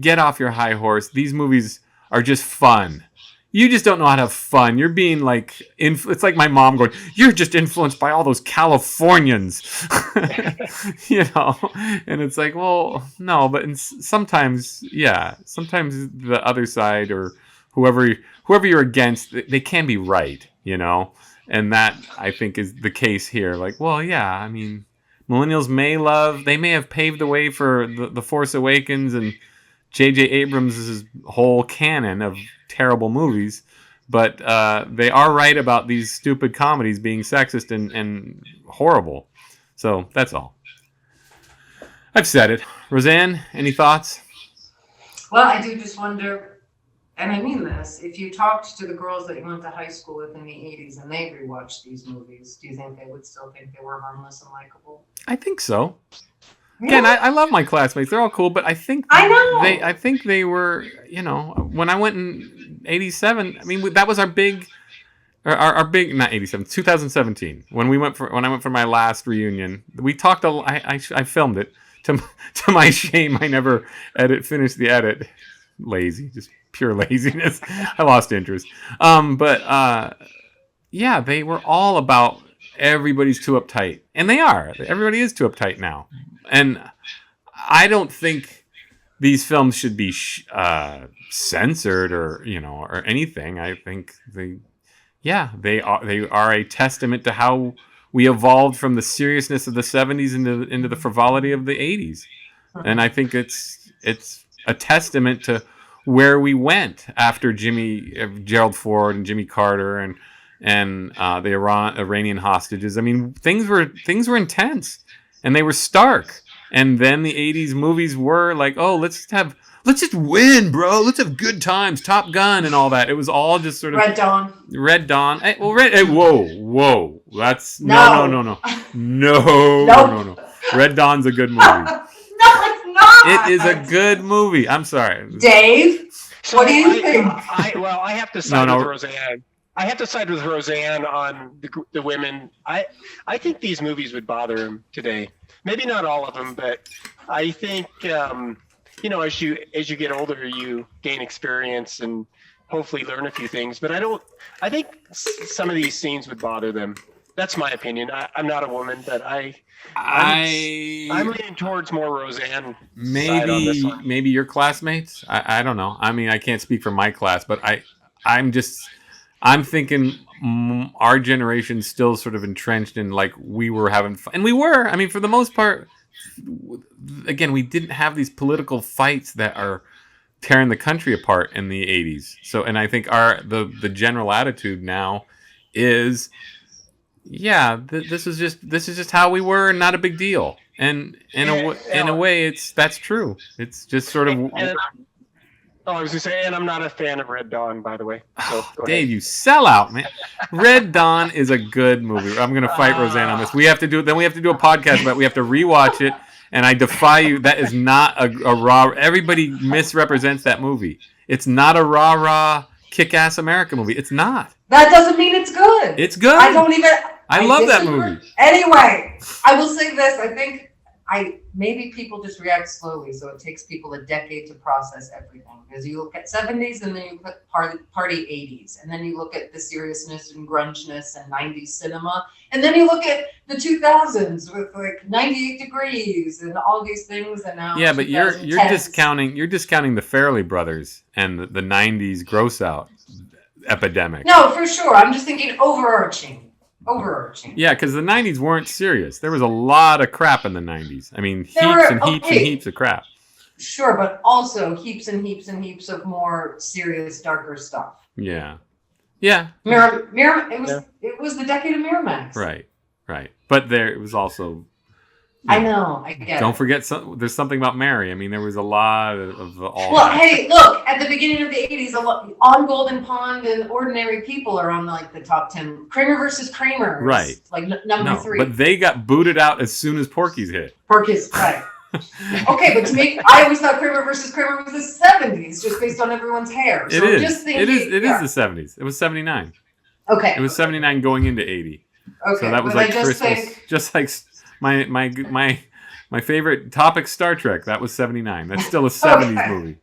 Get off your high horse. These movies are just fun. You just don't know how to have fun. You're being like, it's like my mom going, you're just influenced by all those Californians, you know? And it's like, well, no, but sometimes the other side or whoever you're against, they can be right, you know? And that, I think, is the case here. Like, well, yeah, I mean, millennials they may have paved the way for the Force Awakens and J.J. Abrams' whole canon of terrible movies, but they are right about these stupid comedies being sexist and horrible. So that's all. I've said it. Roseanne, any thoughts? Well, I do just wonder, and I mean this, if you talked to the girls that you went to high school with in the 80s and they rewatched these movies, do you think they would still think they were harmless and likable? I think so. Again, I love my classmates. They're all cool, but I think they were, you know, when I went in 87, I mean, that was our big, not 87, 2017. When I went for my last reunion, we talked a lot. I filmed it. To my shame, I never finished the edit. Lazy, just pure laziness. I lost interest. Yeah, they were all about everybody's too uptight. And they are. Everybody is too uptight now. And I don't think these films should be censored or, you know, or anything. I think they are a testament to how we evolved from the seriousness of the 70s into the frivolity of the 80s. And I think it's a testament to where we went after Gerald Ford and Jimmy Carter and the Iranian hostages. I mean, things were intense and they were stark. And then the 80s movies were like, oh, let's just win, bro. Let's have good times. Top Gun and all that. It was all just sort of Red Dawn. Hey, well, whoa. That's no. Red Dawn's a good movie. No, it's not. It is a good movie. I'm sorry, Dave. So what do you think? I have to side with Roseanne. I have to side with Roseanne on the women. I think these movies would bother him today. Maybe not all of them, but I think you know, as you get older, you gain experience and hopefully learn a few things. But I think some of these scenes would bother them. That's my opinion. I'm not a woman, but I'm leaning towards more Roseanne. Maybe your classmates. I don't know. I mean, I can't speak for my class, but I'm thinking our generation's still sort of entrenched in, like, we were having fun. And we were. I mean, for the most part, again, we didn't have these political fights that are tearing the country apart in the 80s. So, and I think the general attitude now is, yeah, this is just how we were, and not a big deal. And in a way, that's true. It's just sort of. I was going to say, and I'm not a fan of Red Dawn, by the way. So Dave, you sell out, man. Red Dawn is a good movie. I'm going to fight Roseanne on this. We have to do a podcast about it. We have to rewatch it, and I defy you. That is not a raw. Everybody misrepresents that movie. It's not a rah-rah, kick-ass America movie. It's not. That doesn't mean it's good. It's good. I love that disagree. movie. Anyway, I will say this. I think maybe people just react slowly, so it takes people a decade to process everything. Because you look at 70s and then you put party 80s, and then you look at the seriousness and grungeness and 90s cinema, and then you look at the 2000s with like 98 Degrees and all these things, and now Yeah, but you're discounting the Farrelly brothers and the 90s gross out epidemic. No, for sure. I'm just thinking overarching. Yeah, because the 90s weren't serious. There was a lot of crap in the 90s. I mean, heaps of crap. Sure, but also heaps and heaps and heaps of more serious, darker stuff. Yeah. It was the decade of Miramax. Right. But it was also... I know, I get Don't it. forget, there's something about Mary. I mean, there was a lot of all Well, that. hey, look, at the beginning of the 80s, On Golden Pond and Ordinary People are on like the top 10. Kramer versus Kramer. Right. Like number 3. But they got booted out as soon as Porky's hit. Porky's, right. Okay, but to me, I always thought Kramer versus Kramer was the 70s, just based on everyone's hair. So it is. Just thinking, It is the 70s. It was 79. Okay. It was 79 going into 80. Okay. So that was like Christmas. Just like my favorite topic, Star Trek. That was 79. That's still a 70s movie.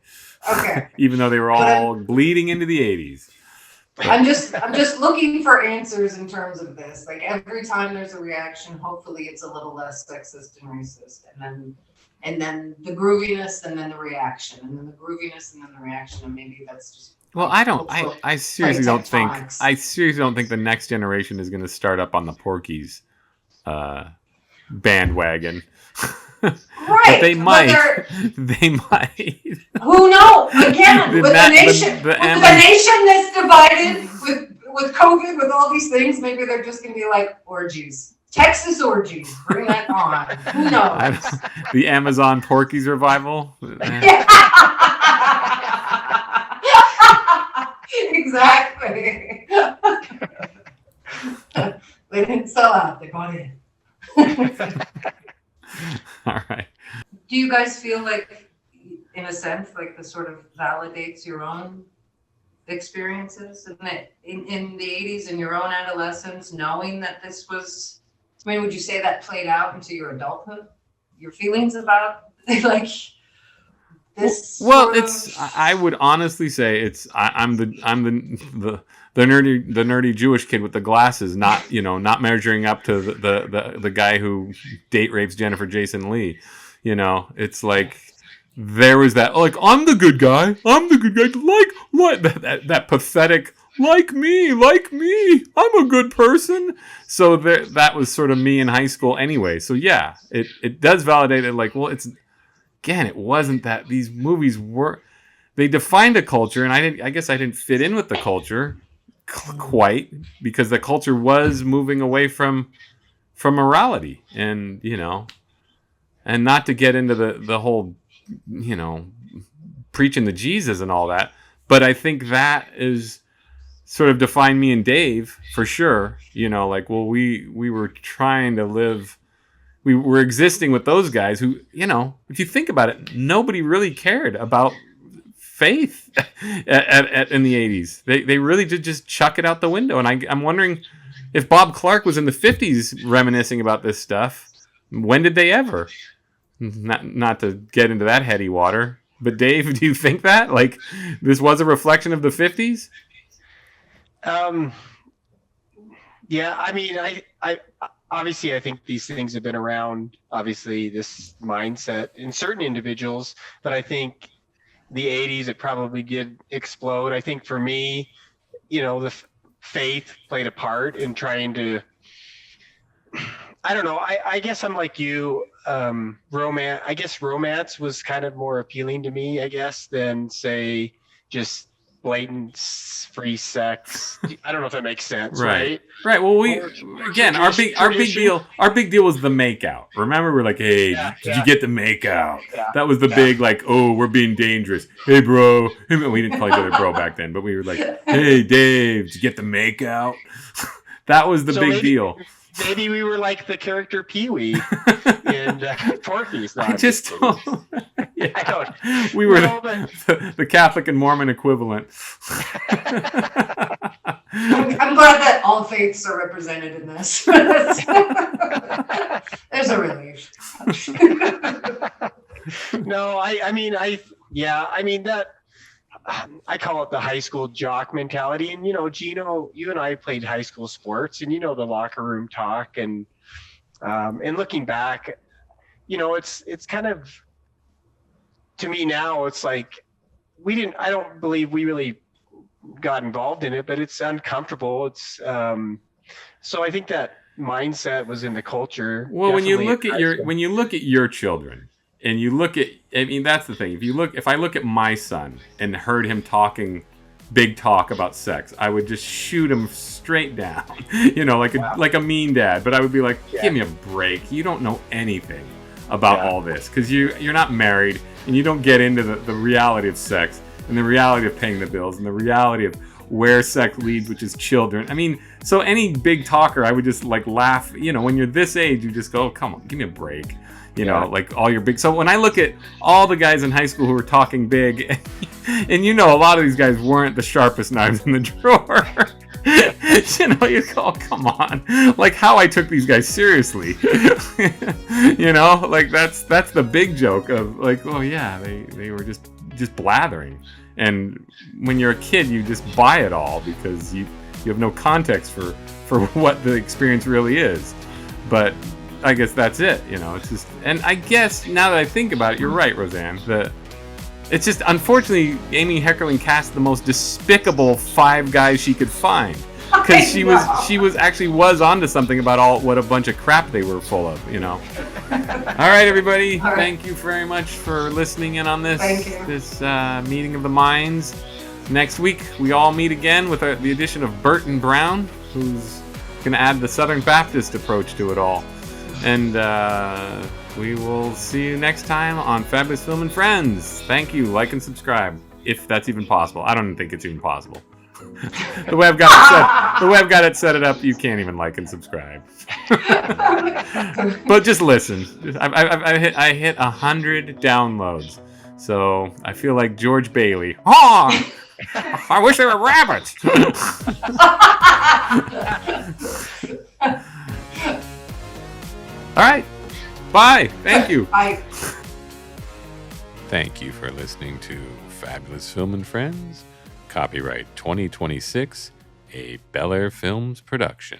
Okay. Even though they were all bleeding into the 80s. But I'm just looking for answers in terms of this. Like every time there's a reaction, hopefully it's a little less sexist and racist, and then the grooviness, and then the reaction, and then the grooviness, and then the reaction, and maybe that's just. Well, I seriously don't think the next generation is going to start up on the Porky's bandwagon. Right. But they might. They might. Who knows? Again, with the nation that's divided with COVID, with all these things, maybe they're just going to be like orgies. Texas orgies. Bring that on. Who knows? The Amazon Porky's revival. Exactly. They didn't sell out. They got in. All right. Do you guys feel like, in a sense, like this sort of validates your own experiences in the 80s, in your own adolescence, knowing that this was, I mean, would you say that played out into your adulthood? Your feelings about like this? Well, I would honestly say I'm the nerdy Jewish kid with the glasses, not measuring up to the guy who date rapes Jennifer Jason Leigh. It's like there was that, like, I'm the good guy, like that pathetic, like me, I'm a good person. So that was sort of me in high school anyway. So yeah, it does validate it. Like, well, it wasn't that these movies they defined a culture, and I guess I didn't fit in with the culture quite, because the culture was moving away from morality, and and not to get into the whole preaching the Jesus and all that, but I think that is sort of defined me and Dave for sure. Like, well, we were trying to live, we were existing with those guys who, if you think about it, nobody really cared about faith in the 80s. They really did just chuck it out the window. And I'm wondering if Bob Clark was in the 50s reminiscing about this stuff. When did they ever? Not to get into that heady water, but Dave, do you think that like this was a reflection of the 50s? Yeah, I mean, I obviously I think these things have been around. Obviously, this mindset in certain individuals, but I think the 80s it probably did explode. I think for me, the faith played a part in trying to. I don't know. I guess I'm like you. Romance. I guess romance was kind of more appealing to me, I guess, than say just blatant free sex. I don't know if that makes sense, right? Right. Well, our big deal was the makeout. Remember, we're like, hey, did you get the makeout? Yeah. That was the big, like, oh, we're being dangerous. Hey, bro. We didn't call each other bro back then, but we were like, hey, Dave, did you get the makeout? That was the big deal. Maybe we were like the character Pee-wee and Porky's. I just don't. Yeah. I don't. We were the Catholic and Mormon equivalent. I'm glad that all faiths are represented in this. There's a relief. No, I mean that. I call it the high school jock mentality. And, Gino, you and I played high school sports, and, the locker room talk, and looking back, it's kind of, to me now, it's like, I don't believe we really got involved in it, but it's uncomfortable. It's, so I think that mindset was in the culture. Well, when you look at your children, and you look at, that's the thing. If I look at my son and heard him talking big talk about sex, I would just shoot him straight down, like a mean dad. But I would be like, give me a break. You don't know anything about all this, because you're not married, and you don't get into the reality of sex, and the reality of paying the bills, and the reality of where sex leads, which is children. So any big talker, I would just laugh. When you're this age, you just go, oh, come on, give me a break. Like all your big. So when I look at all the guys in high school who were talking big, and a lot of these guys weren't the sharpest knives in the drawer. You go, oh, come on. Like how I took these guys seriously. That's the big joke of oh yeah, they were just blathering. And when you're a kid, you just buy it all because you have no context for what the experience really is. But I guess that's it, it's just, and I guess now that I think about it, you're right, Roseanne, that it's just, unfortunately, Amy Heckerling cast the most despicable 5 guys she could find, because she was onto something about what a bunch of crap they were full of, All right, everybody, thank you very much for listening in on this meeting of the minds. Next week, we all meet again with the addition of Burton Brown, who's going to add the Southern Baptist approach to it all. And we will see you next time on Fabulous Film and Friends. Thank you. Like and subscribe, if that's even possible. I don't think it's even possible. The way I've got it set it up, you can't even like and subscribe. But just listen. I hit 100 downloads, so I feel like George Bailey. Oh, I wish they were rabbits. All right. Bye. Thank you. Bye. Thank you for listening to Fabulous Film and Friends. Copyright 2026, a Bel Air Films production.